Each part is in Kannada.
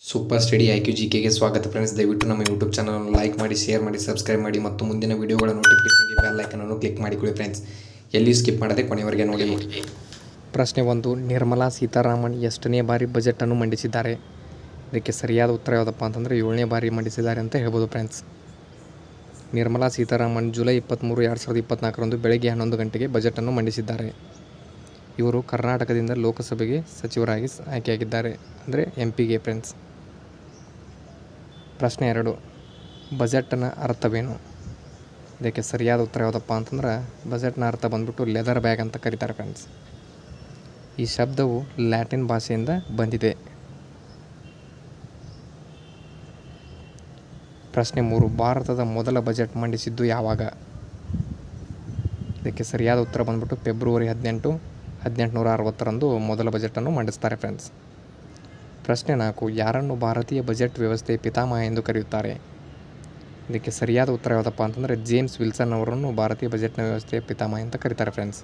ಸೂಪರ್ ಸ್ಟಡಿ IQ GKಗೆ ಸ್ವಾಗತ ಫ್ರೆಂಡ್ಸ್. ದಯವಿಟ್ಟು ನಮ್ಮ ಯೂಟ್ಯೂಬ್ ಚಾನಲನ್ನು ಲೈಕ್ ಮಾಡಿ, ಶೇರ್ ಮಾಡಿ, ಸಬ್ಸ್ಕ್ರೈಬ್ ಮಾಡಿ ಮತ್ತು ಮುಂದಿನ ವಿಡಿಯೋಗಳ ನೋಟಿಫಿಕೇಷನ್ಗೆ ಬೆಲ್ ಐಕನನ್ನು ಕ್ಲಿಕ್ ಮಾಡಿಕೊಳ್ಳಿ ಫ್ರೆಂಡ್ಸ್. ಎಲ್ಲಿ ಸ್ಕಿಪ್ ಮಾಡದೆ ಕೊನೆಯವರೆಗೆ ನೋಡಿ. ಪ್ರಶ್ನೆ 1. ನಿರ್ಮಲಾ ಸೀತಾರಾಮನ್ ಎಷ್ಟನೇ ಬಾರಿ ಬಜೆಟನ್ನು ಮಂಡಿಸಿದ್ದಾರೆ? ಇದಕ್ಕೆ ಸರಿಯಾದ ಉತ್ತರ ಯಾವುದಪ್ಪ ಅಂತಂದರೆ 7ನೇ ಬಾರಿ ಮಂಡಿಸಿದ್ದಾರೆ ಅಂತ ಹೇಳ್ಬೋದು ಫ್ರೆಂಡ್ಸ್. ನಿರ್ಮಲಾ ಸೀತಾರಾಮನ್ ಜುಲೈ 23, 2024 ಬೆಳಗ್ಗೆ 11 ಗಂಟೆಗೆ ಬಜೆಟನ್ನು ಮಂಡಿಸಿದ್ದಾರೆ. ಇವರು ಕರ್ನಾಟಕದಿಂದ ಲೋಕಸಭೆಗೆ ಸಚಿವರಾಗಿ ಆಯ್ಕೆಯಾಗಿದ್ದಾರೆ, ಅಂದರೆ MP ಫ್ರೆಂಡ್ಸ್. ಪ್ರಶ್ನೆ 2. ಬಜೆಟ್ನ ಅರ್ಥವೇನು? ಇದಕ್ಕೆ ಸರಿಯಾದ ಉತ್ತರ ಯಾವುದಪ್ಪ ಅಂತಂದ್ರೆ ಬಜೆಟ್ನ ಅರ್ಥ ಬಂದ್ಬಿಟ್ಟು ಲೆದರ್ ಬ್ಯಾಗ್ ಅಂತ ಕರೀತಾರೆ ಫ್ರೆಂಡ್ಸ್. ಈ ಶಬ್ದವು ಲ್ಯಾಟಿನ್ ಭಾಷೆಯಿಂದ ಬಂದಿದೆ. ಪ್ರಶ್ನೆ 3. ಭಾರತದ ಮೊದಲ ಬಜೆಟ್ ಮಂಡಿಸಿದ್ದು ಯಾವಾಗ? ಇದಕ್ಕೆ ಸರಿಯಾದ ಉತ್ತರ ಬಂದ್ಬಿಟ್ಟು ಫೆಬ್ರವರಿ 18, 1860 ಮೊದಲ ಬಜೆಟನ್ನು ಮಂಡಿಸ್ತಾರೆ ಫ್ರೆಂಡ್ಸ್. ಪ್ರಶ್ನೆ 4. ಯಾರನ್ನು ಭಾರತೀಯ ಬಜೆಟ್ ವ್ಯವಸ್ಥೆಯ ಪಿತಾಮಹ ಎಂದು ಕರೆಯುತ್ತಾರೆ? ಇದಕ್ಕೆ ಸರಿಯಾದ ಉತ್ತರ ಯಾವುದಪ್ಪ ಅಂತಂದರೆ ಜೇಮ್ಸ್ ವಿಲ್ಸನ್ ಅವರನ್ನು ಭಾರತೀಯ ಬಜೆಟ್ನ ವ್ಯವಸ್ಥೆಯ ಪಿತಾಮಹ ಅಂತ ಕರೀತಾರೆ ಫ್ರೆಂಡ್ಸ್.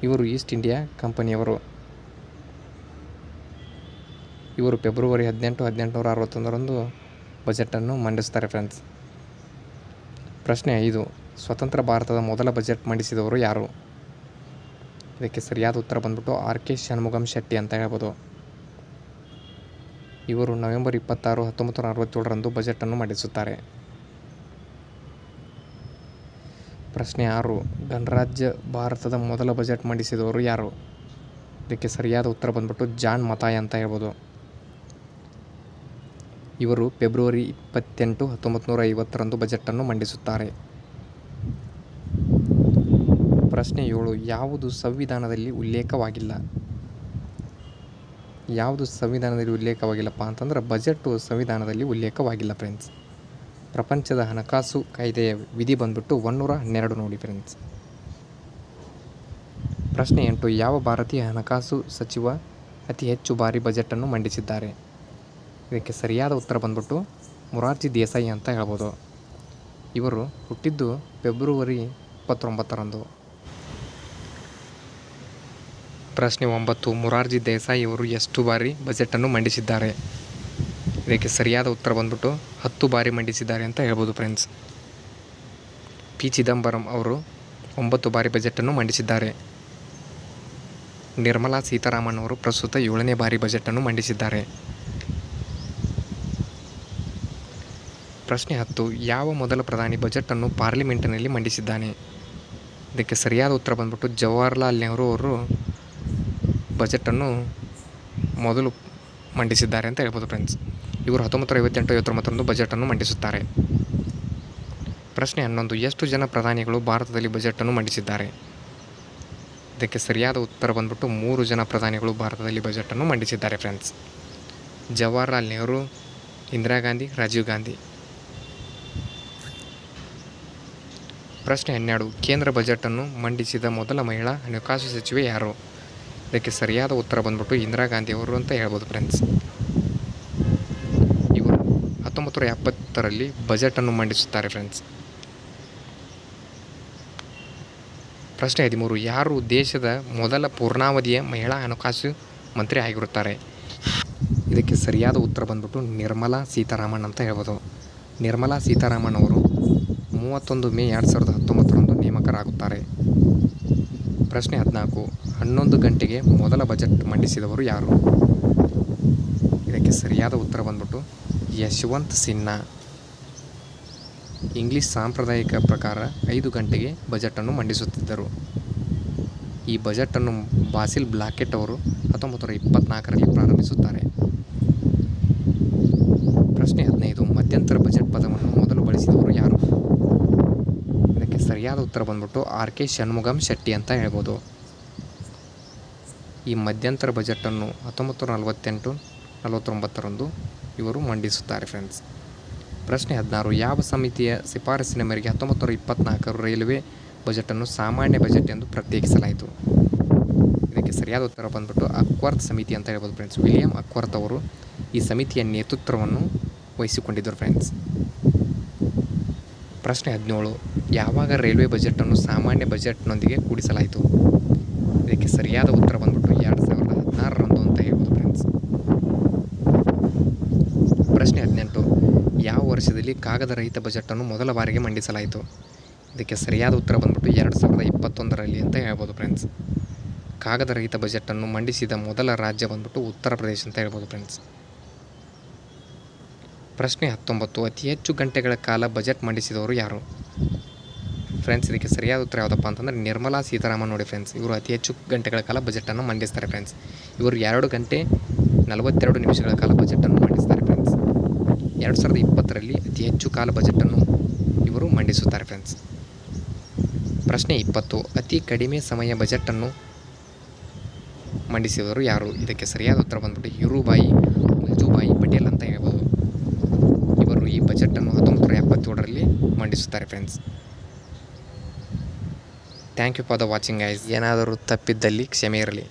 ಇವರು ಈಸ್ಟ್ ಇಂಡಿಯಾ ಕಂಪನಿಯವರು. ಇವರು ಫೆಬ್ರವರಿ 18, 1861 ಬಜೆಟನ್ನು ಮಂಡಿಸ್ತಾರೆ ಫ್ರೆಂಡ್ಸ್. ಪ್ರಶ್ನೆ 5. ಸ್ವತಂತ್ರ ಭಾರತದ ಮೊದಲ ಬಜೆಟ್ ಮಂಡಿಸಿದವರು ಯಾರು? ಇದಕ್ಕೆ ಸರಿಯಾದ ಉತ್ತರ ಬಂದ್ಬಿಟ್ಟು RK ಷಣ್ಮುಗಂ ಶೆಟ್ಟಿ ಅಂತ ಹೇಳ್ಬೋದು. ಇವರು ನವೆಂಬರ್ 26, 1967 ಬಜೆಟನ್ನು ಮಂಡಿಸುತ್ತಾರೆ. ಪ್ರಶ್ನೆ 6. ಗಣರಾಜ್ಯ ಭಾರತದ ಮೊದಲ ಬಜೆಟ್ ಮಂಡಿಸಿದವರು ಯಾರು? ಇದಕ್ಕೆ ಸರಿಯಾದ ಉತ್ತರ ಬಂದ್ಬಿಟ್ಟು ಜಾನ್ ಮತಾಯ್ ಅಂತ ಹೇಳ್ಬೋದು. ಇವರು ಫೆಬ್ರವರಿ 28, 1950 ಬಜೆಟನ್ನು ಮಂಡಿಸುತ್ತಾರೆ. ಪ್ರಶ್ನೆ 7. ಯಾವುದು ಸಂವಿಧಾನದಲ್ಲಿ ಉಲ್ಲೇಖವಾಗಿಲ್ಲ? ಯಾವುದು ಸಂವಿಧಾನದಲ್ಲಿ ಉಲ್ಲೇಖವಾಗಿಲ್ಲಪ್ಪ ಅಂತಂದ್ರೆ ಬಜೆಟು ಸಂವಿಧಾನದಲ್ಲಿ ಉಲ್ಲೇಖವಾಗಿಲ್ಲ ಫ್ರೆಂಡ್ಸ್. ಪ್ರಪಂಚದ ಹಣಕಾಸು ಕಾಯ್ದೆಯ ವಿಧಿ ಬಂದ್ಬಿಟ್ಟು 112 ನೋಡಿ ಫ್ರೆಂಡ್ಸ್. ಪ್ರಶ್ನೆ 8. ಯಾವ ಭಾರತೀಯ ಹಣಕಾಸು ಸಚಿವ ಅತಿ ಹೆಚ್ಚು ಬಾರಿ ಬಜೆಟನ್ನು ಮಂಡಿಸಿದ್ದಾರೆ? ಇದಕ್ಕೆ ಸರಿಯಾದ ಉತ್ತರ ಬಂದ್ಬಿಟ್ಟು ಮೊರಾರ್ಜಿ ದೇಸಾಯಿ ಅಂತ ಹೇಳ್ಬೋದು. ಇವರು ಹುಟ್ಟಿದ್ದು ಫೆಬ್ರವರಿ 29. ಪ್ರಶ್ನೆ 9. ಮೊರಾರ್ಜಿ ದೇಸಾಯಿ ಅವರು ಎಷ್ಟು ಬಾರಿ ಬಜೆಟನ್ನು ಮಂಡಿಸಿದ್ದಾರೆ? ಇದಕ್ಕೆ ಸರಿಯಾದ ಉತ್ತರ ಬಂದ್ಬಿಟ್ಟು 10 ಬಾರಿ ಮಂಡಿಸಿದ್ದಾರೆ ಅಂತ ಹೇಳ್ಬೋದು ಫ್ರೆಂಡ್ಸ್. P. ಚಿದಂಬರಂ ಅವರು 9 ಬಾರಿ ಬಜೆಟನ್ನು ಮಂಡಿಸಿದ್ದಾರೆ. ನಿರ್ಮಲಾ ಸೀತಾರಾಮನ್ ಅವರು ಪ್ರಸ್ತುತ 7ನೇ ಬಾರಿ ಬಜೆಟನ್ನು ಮಂಡಿಸಿದ್ದಾರೆ. ಪ್ರಶ್ನೆ 10. ಯಾವ ಮೊದಲ ಪ್ರಧಾನಿ ಬಜೆಟನ್ನು ಪಾರ್ಲಿಮೆಂಟಿನಲ್ಲಿ ಮಂಡಿಸಿದ್ದಾನೆ? ಇದಕ್ಕೆ ಸರಿಯಾದ ಉತ್ತರ ಬಂದ್ಬಿಟ್ಟು ಜವಾಹರ್ಲಾಲ್ ನೆಹರು ಅವರು ಬಜೆಟನ್ನು ಮೊದಲು ಮಂಡಿಸಿದ್ದಾರೆ ಅಂತ ಹೇಳ್ಬೋದು ಫ್ರೆಂಡ್ಸ್. ಇವರು 1958, 1959 ಬಜೆಟನ್ನು ಮಂಡಿಸುತ್ತಾರೆ. ಪ್ರಶ್ನೆ 11. ಎಷ್ಟು ಜನ ಪ್ರಧಾನಿಗಳು ಭಾರತದಲ್ಲಿ ಬಜೆಟನ್ನು ಮಂಡಿಸಿದ್ದಾರೆ? ಇದಕ್ಕೆ ಸರಿಯಾದ ಉತ್ತರ ಬಂದ್ಬಿಟ್ಟು 3 ಜನ ಪ್ರಧಾನಿಗಳು ಭಾರತದಲ್ಲಿ ಬಜೆಟನ್ನು ಮಂಡಿಸಿದ್ದಾರೆ ಫ್ರೆಂಡ್ಸ್. ಜವಾಹರ್ಲಾಲ್ ನೆಹರು, ಇಂದಿರಾ ಗಾಂಧಿ, ರಾಜೀವ್ ಗಾಂಧಿ. ಪ್ರಶ್ನೆ 12. ಕೇಂದ್ರ ಬಜೆಟನ್ನು ಮಂಡಿಸಿದ ಮೊದಲ ಮಹಿಳಾ ಹಣಕಾಸು ಸಚಿವೆ ಯಾರು? ಇದಕ್ಕೆ ಸರಿಯಾದ ಉತ್ತರ ಬಂದ್ಬಿಟ್ಟು ಇಂದಿರಾ ಗಾಂಧಿ ಅವರು ಅಂತ ಹೇಳ್ಬೋದು ಫ್ರೆಂಡ್ಸ್. ಇವರು 1970 ಬಜೆಟನ್ನು ಮಂಡಿಸುತ್ತಾರೆ ಫ್ರೆಂಡ್ಸ್. ಪ್ರಶ್ನೆ 13. ಯಾರು ದೇಶದ ಮೊದಲ ಪೂರ್ಣಾವಧಿಯ ಮಹಿಳಾ ಹಣಕಾಸು ಮಂತ್ರಿ ಆಗಿರುತ್ತಾರೆ? ಇದಕ್ಕೆ ಸರಿಯಾದ ಉತ್ತರ ಬಂದ್ಬಿಟ್ಟು ನಿರ್ಮಲಾ ಸೀತಾರಾಮನ್ ಅಂತ ಹೇಳ್ಬೋದು. ನಿರ್ಮಲಾ ಸೀತಾರಾಮನ್ ಅವರು 31 ಮೇ 2019 ನೇಮಕರಾಗುತ್ತಾರೆ. ಪ್ರಶ್ನೆ 14. 11 ಗಂಟೆಗೆ ಮೊದಲ ಬಜೆಟ್ ಮಂಡಿಸಿದವರು ಯಾರು? ಇದಕ್ಕೆ ಸರಿಯಾದ ಉತ್ತರ ಬಂದ್ಬಿಟ್ಟು ಯಶವಂತ್ ಸಿನ್ಹಾ. ಇಂಗ್ಲಿಷ್ ಸಾಂಪ್ರದಾಯಿಕ ಪ್ರಕಾರ 5 ಗಂಟೆಗೆ ಬಜೆಟನ್ನು ಮಂಡಿಸುತ್ತಿದ್ದರು. ಈ ಬಜೆಟನ್ನು ಬಾಸಿಲ್ ಬ್ಲಾಕೆಟ್ ಅವರು 1924 ಪ್ರಾರಂಭಿಸುತ್ತಾರೆ. ಪ್ರಶ್ನೆ 15. ಮಧ್ಯಂತರ ಬಜೆಟ್ ಪದವನ್ನು ಮೊದಲು ಬಳಸಿದವರು ಯಾರು? ಇದಕ್ಕೆ ಸರಿಯಾದ ಉತ್ತರ ಬಂದ್ಬಿಟ್ಟು RK ಷಣ್ಮುಗಂ ಶೆಟ್ಟಿ ಅಂತ ಹೇಳ್ಬೋದು. ಈ ಮಧ್ಯಂತರ ಬಜೆಟನ್ನು 1948, 49 ಇವರು ಮಂಡಿಸುತ್ತಾರೆ ಫ್ರೆಂಡ್ಸ್. ಪ್ರಶ್ನೆ 16. ಯಾವ ಸಮಿತಿಯ ಶಿಫಾರಸಿನ ಮೇರೆಗೆ 1924 ರೈಲ್ವೆ ಬಜೆಟನ್ನು ಸಾಮಾನ್ಯ ಬಜೆಟ್ ಎಂದು ಪ್ರತ್ಯೇಕಿಸಲಾಯಿತು? ಇದಕ್ಕೆ ಸರಿಯಾದ ಉತ್ತರ ಬಂದ್ಬಿಟ್ಟು ಅಕ್ವರ್ತ್ ಸಮಿತಿ ಅಂತ ಹೇಳ್ಬೋದು ಫ್ರೆಂಡ್ಸ್. ವಿಲಿಯಂ ಅಕ್ವರ್ತ್ ಅವರು ಈ ಸಮಿತಿಯ ನೇತೃತ್ವವನ್ನು ವಹಿಸಿಕೊಂಡಿದ್ದರು ಫ್ರೆಂಡ್ಸ್. ಪ್ರಶ್ನೆ 17. ಯಾವಾಗ ರೈಲ್ವೆ ಬಜೆಟನ್ನು ಸಾಮಾನ್ಯ ಬಜೆಟ್ನೊಂದಿಗೆ ಕೂಡಿಸಲಾಯಿತು? ಇದಕ್ಕೆ ಸರಿಯಾದ ಉತ್ತರ ಬಂದ್ಬಿಟ್ಟು 2016 ಅಂತ ಹೇಳ್ಬೋದು ಫ್ರೆಂಡ್ಸ್. ಪ್ರಶ್ನೆ 18. ಯಾವ ವರ್ಷದಲ್ಲಿ ಕಾಗದ ರಹಿತ ಬಜೆಟನ್ನು ಮೊದಲ ಬಾರಿಗೆ ಮಂಡಿಸಲಾಯಿತು? ಇದಕ್ಕೆ ಸರಿಯಾದ ಉತ್ತರ ಬಂದ್ಬಿಟ್ಟು 2021ರಲ್ಲಿ ಅಂತ ಹೇಳ್ಬೋದು ಫ್ರೆಂಡ್ಸ್. ಕಾಗದ ರಹಿತ ಬಜೆಟನ್ನು ಮಂಡಿಸಿದ ಮೊದಲ ರಾಜ್ಯ ಬಂದ್ಬಿಟ್ಟು ಉತ್ತರ ಪ್ರದೇಶ ಅಂತ ಹೇಳ್ಬೋದು ಫ್ರೆಂಡ್ಸ್. ಪ್ರಶ್ನೆ 19. ಅತಿ ಹೆಚ್ಚು ಗಂಟೆಗಳ ಕಾಲ ಬಜೆಟ್ ಮಂಡಿಸಿದವರು ಯಾರು? ಫ್ರೆಂಡ್ಸ್, ಇದಕ್ಕೆ ಸರಿಯಾದ ಉತ್ತರ ಯಾವುದಪ್ಪ ಅಂತಂದರೆ ನಿರ್ಮಲಾ ಸೀತಾರಾಮನ್ ನೋಡಿ ಫ್ರೆಂಡ್ಸ್. ಇವರು ಅತಿ ಹೆಚ್ಚು ಗಂಟೆಗಳ ಕಾಲ ಬಜೆಟನ್ನು ಮಂಡಿಸ್ತಾರೆ ಫ್ರೆಂಡ್ಸ್. ಇವರು 2 ಗಂಟೆ 42 ನಿಮಿಷಗಳ ಕಾಲ ಬಜೆಟನ್ನು ಮಂಡಿಸ್ತಾರೆ ಫ್ರೆಂಡ್ಸ್. 2020ರಲ್ಲಿ ಅತಿ ಹೆಚ್ಚು ಕಾಲ ಬಜೆಟನ್ನು ಇವರು ಮಂಡಿಸುತ್ತಾರೆ ಫ್ರೆಂಡ್ಸ್. ಪ್ರಶ್ನೆ 20. ಅತಿ ಕಡಿಮೆ ಸಮಯ ಬಜೆಟನ್ನು ಮಂಡಿಸಿದವರು ಯಾರು? ಇದಕ್ಕೆ ಸರಿಯಾದ ಉತ್ತರ ಬಂದ್ಬಿಟ್ಟು ಹಿರುಬಾಯಿ ವಲ್ಜೂಭಾಯಿ ಪಟೇಲ್ ಅಂತ ಹೇಳ್ಬೋದು. ಇವರು ಈ ಬಜೆಟನ್ನು 1977ರಲ್ಲಿ ಮಂಡಿಸುತ್ತಾರೆ friends. Thank you for the watching guys. ಏನಾದರೂ ತಪ್ಪಿದ್ದಲ್ಲಿ ಕ್ಷಮೆ ಇರಲಿ.